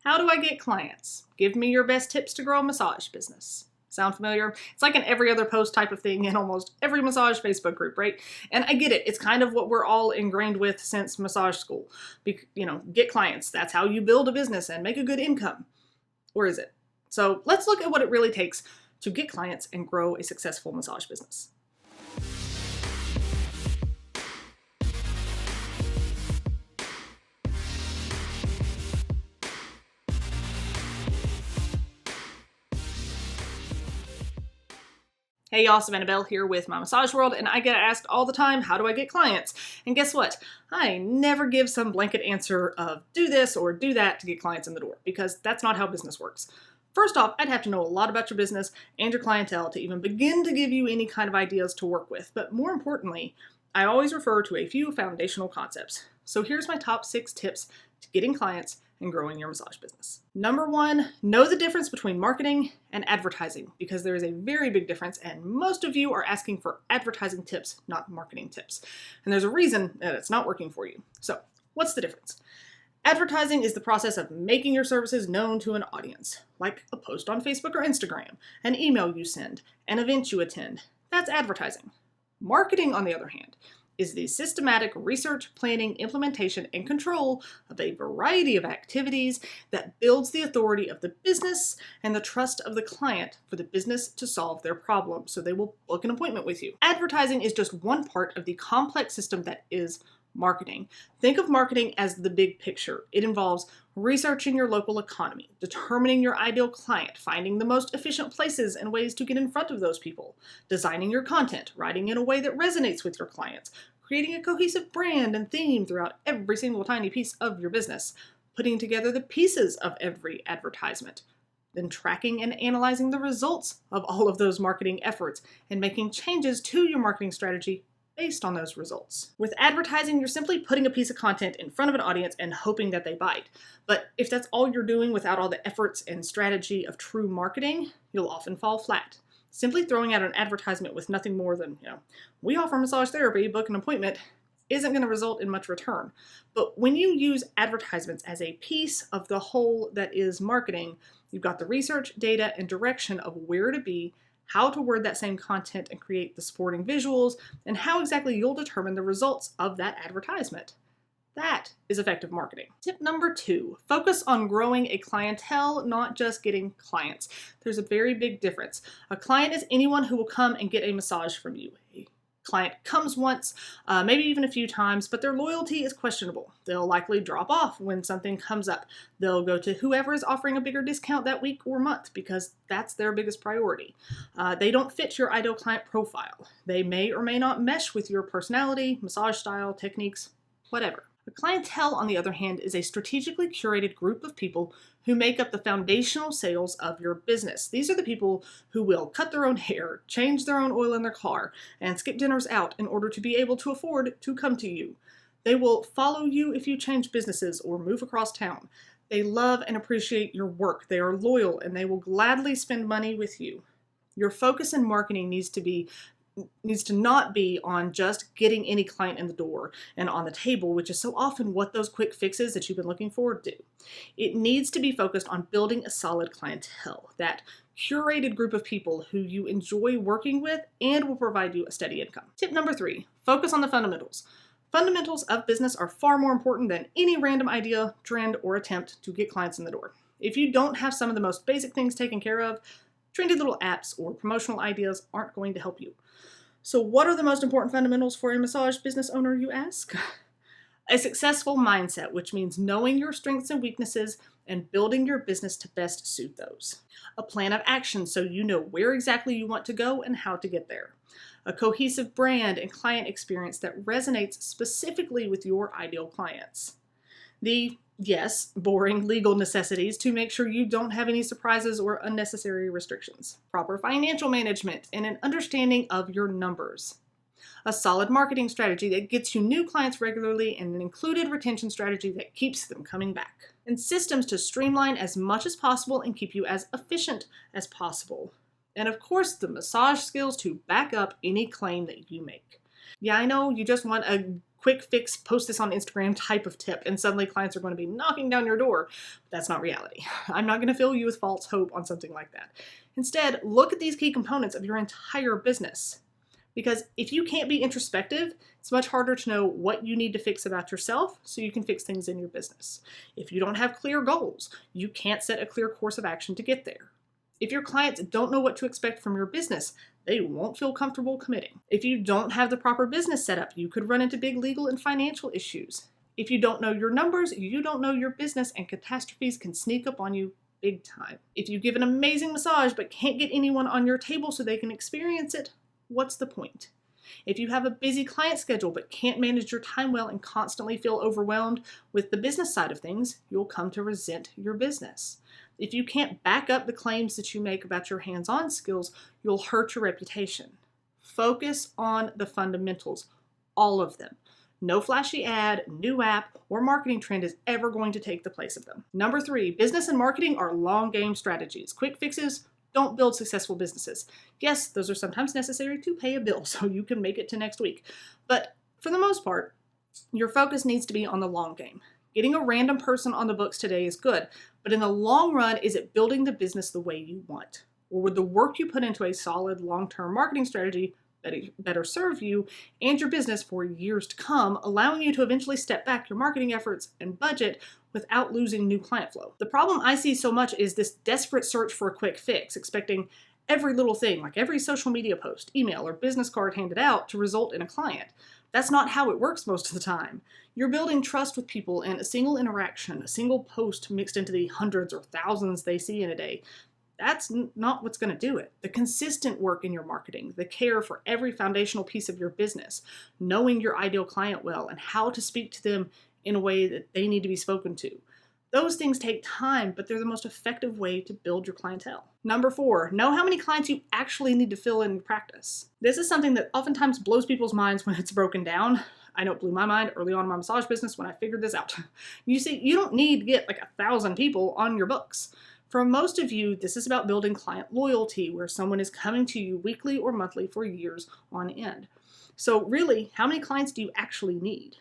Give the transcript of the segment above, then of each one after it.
How do I get clients? Give me your best tips to grow a massage business. Sound familiar? It's like an every other post type of thing in almost every massage Facebook group, right? And I get it. It's kind of what we're all ingrained with since massage school. Get clients. That's how you build a business and make a good income. Or is it? So let's look at what it really takes to get clients and grow a successful massage business. Hey y'all, Savannah here with My Massage World, and I get asked all the time, how do I get clients? And guess what? I never give some blanket answer of do this or do that to get clients in the door, because that's not how business works. First off, I'd have to know a lot about your business and your clientele to even begin to give you any kind of ideas to work with. But more importantly, I always refer to a few foundational concepts. So here's my top 6 tips to getting clients and growing your massage business. Number 1, know the difference between marketing and advertising, because there is a very big difference, and most of you are asking for advertising tips, not marketing tips. And there's a reason that it's not working for you. So what's the difference? Advertising is the process of making your services known to an audience, like a post on Facebook or Instagram, an email you send, an event you attend. That's advertising. Marketing, on the other hand, is the systematic research, planning, implementation, and control of a variety of activities that builds the authority of the business and the trust of the client for the business to solve their problem, so they will book an appointment with you. Advertising is just one part of the complex system that is marketing. Think of marketing as the big picture. It involves researching your local economy, determining your ideal client, finding the most efficient places and ways to get in front of those people, designing your content, writing in a way that resonates with your clients, creating a cohesive brand and theme throughout every single tiny piece of your business, putting together the pieces of every advertisement, then tracking and analyzing the results of all of those marketing efforts and making changes to your marketing strategy based on those results. With advertising, you're simply putting a piece of content in front of an audience and hoping that they bite. But if that's all you're doing without all the efforts and strategy of true marketing, you'll often fall flat. Simply throwing out an advertisement with nothing more than, we offer massage therapy, book an appointment, isn't going to result in much return. But when you use advertisements as a piece of the whole that is marketing, you've got the research, data, and direction of where to be, how to word that same content and create the supporting visuals, and how exactly you'll determine the results of that advertisement. That is effective marketing. Tip number 2, focus on growing a clientele, not just getting clients. There's a very big difference. A client is anyone who will come and get a massage from you. A client comes once, maybe even a few times, but their loyalty is questionable. They'll likely drop off when something comes up. They'll go to whoever is offering a bigger discount that week or month because that's their biggest priority. They don't fit your ideal client profile. They may or may not mesh with your personality, massage style, techniques, whatever. A clientele, on the other hand, is a strategically curated group of people who make up the foundational sales of your business. These are the people who will cut their own hair, change their own oil in their car, and skip dinners out in order to be able to afford to come to you. They will follow you if you change businesses or move across town. They love and appreciate your work. They are loyal, and they will gladly spend money with you. Your focus in marketing needs to not be on just getting any client in the door and on the table, which is so often what those quick fixes that you've been looking for do. It needs to be focused on building a solid clientele, that curated group of people who you enjoy working with and will provide you a steady income. Tip number 3, focus on the fundamentals. Fundamentals of business are far more important than any random idea, trend, or attempt to get clients in the door. If you don't have some of the most basic things taken care of, trendy little apps or promotional ideas aren't going to help you. So what are the most important fundamentals for a massage business owner, you ask? A successful mindset, which means knowing your strengths and weaknesses and building your business to best suit those. A plan of action so you know where exactly you want to go and how to get there. A cohesive brand and client experience that resonates specifically with your ideal clients. The, yes, boring legal necessities to make sure you don't have any surprises or unnecessary restrictions. Proper financial management and an understanding of your numbers. A solid marketing strategy that gets you new clients regularly and an included retention strategy that keeps them coming back. And systems to streamline as much as possible and keep you as efficient as possible. And of course, the massage skills to back up any claim that you make. Yeah, I know you just want a quick fix, post this on Instagram type of tip, and suddenly clients are going to be knocking down your door. That's not reality. I'm not going to fill you with false hope on something like that. Instead, look at these key components of your entire business. Because if you can't be introspective, it's much harder to know what you need to fix about yourself so you can fix things in your business. If you don't have clear goals, you can't set a clear course of action to get there. If your clients don't know what to expect from your business, they won't feel comfortable committing. If you don't have the proper business setup, you could run into big legal and financial issues. If you don't know your numbers, you don't know your business, and catastrophes can sneak up on you big time. If you give an amazing massage but can't get anyone on your table so they can experience it, what's the point? If you have a busy client schedule but can't manage your time well and constantly feel overwhelmed with the business side of things, you'll come to resent your business. If you can't back up the claims that you make about your hands-on skills, you'll hurt your reputation. Focus on the fundamentals, all of them. No flashy ad, new app, or marketing trend is ever going to take the place of them. Number 3, business and marketing are long game strategies. Quick fixes don't build successful businesses. Yes, those are sometimes necessary to pay a bill so you can make it to next week. But for the most part, your focus needs to be on the long game. Getting a random person on the books today is good, but in the long run, is it building the business the way you want? Or would the work you put into a solid long-term marketing strategy better serve you and your business for years to come, allowing you to eventually step back your marketing efforts and budget without losing new client flow? The problem I see so much is this desperate search for a quick fix, expecting every little thing, like every social media post, email, or business card handed out to result in a client. That's not how it works most of the time. You're building trust with people, and a single interaction, a single post mixed into the hundreds or thousands they see in a day, that's not what's going to do it. The consistent work in your marketing, the care for every foundational piece of your business, knowing your ideal client well and how to speak to them in a way that they need to be spoken to. Those things take time, but they're the most effective way to build your clientele. Number 4, know how many clients you actually need to fill in practice. This is something that oftentimes blows people's minds when it's broken down. I know it blew my mind early on in my massage business when I figured this out. You see, you don't need to get like 1,000 people on your books. For most of you, this is about building client loyalty, where someone is coming to you weekly or monthly for years on end. So really, how many clients do you actually need?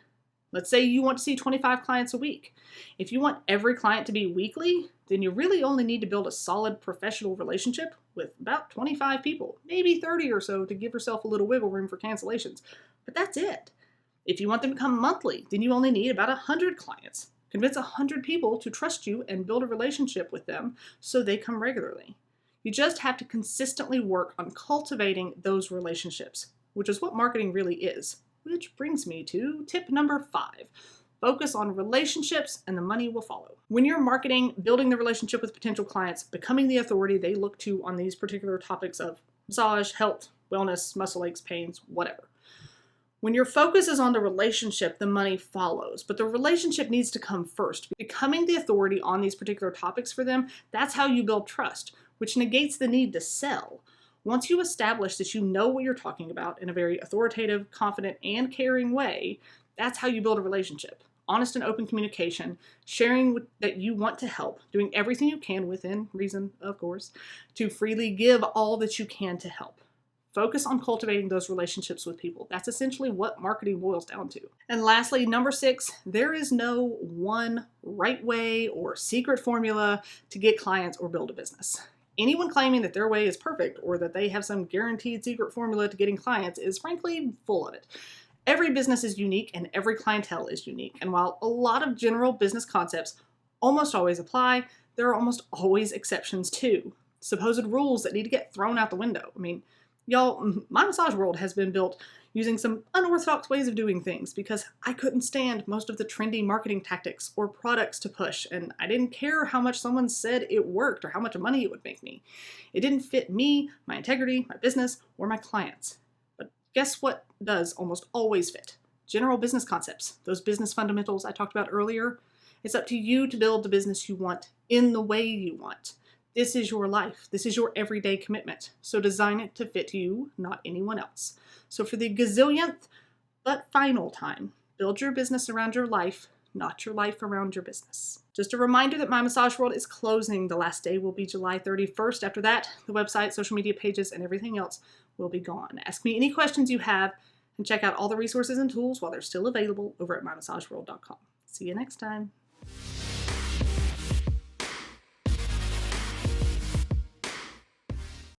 Let's say you want to see 25 clients a week. If you want every client to be weekly, then you really only need to build a solid professional relationship with about 25 people, maybe 30 or so to give yourself a little wiggle room for cancellations. But that's it. If you want them to come monthly, then you only need about 100 clients. Convince 100 people to trust you and build a relationship with them so they come regularly. You just have to consistently work on cultivating those relationships, which is what marketing really is. Which brings me to tip number 5. Focus on relationships and the money will follow. When you're marketing, building the relationship with potential clients, becoming the authority they look to on these particular topics of massage, health, wellness, muscle aches, pains, whatever. When your focus is on the relationship, the money follows, but the relationship needs to come first. Becoming the authority on these particular topics for them, that's how you build trust, which negates the need to sell. Once you establish that you know what you're talking about in a very authoritative, confident, and caring way, that's how you build a relationship. Honest and open communication, sharing that you want to help, doing everything you can within reason, of course, to freely give all that you can to help. Focus on cultivating those relationships with people. That's essentially what marketing boils down to. And lastly, number 6, there is no one right way or secret formula to get clients or build a business. Anyone claiming that their way is perfect or that they have some guaranteed secret formula to getting clients is frankly full of it. Every business is unique and every clientele is unique. And while a lot of general business concepts almost always apply, there are almost always exceptions too. Supposed rules that need to get thrown out the window. Y'all, my massage world has been built using some unorthodox ways of doing things because I couldn't stand most of the trendy marketing tactics or products to push, and I didn't care how much someone said it worked or how much money it would make me. It didn't fit me, my integrity, my business, or my clients. But guess what does almost always fit? General business concepts, those business fundamentals I talked about earlier. It's up to you to build the business you want in the way you want. This is your life. This is your everyday commitment. So design it to fit you, not anyone else. So for the gazillionth but final time, build your business around your life, not your life around your business. Just a reminder that my massage world is closing. The last day will be July 31st. After that, the website, social media pages, and everything else will be gone. Ask me any questions you have, And check out all the resources and tools while they're still available over at mymassageworld.com. See you next time.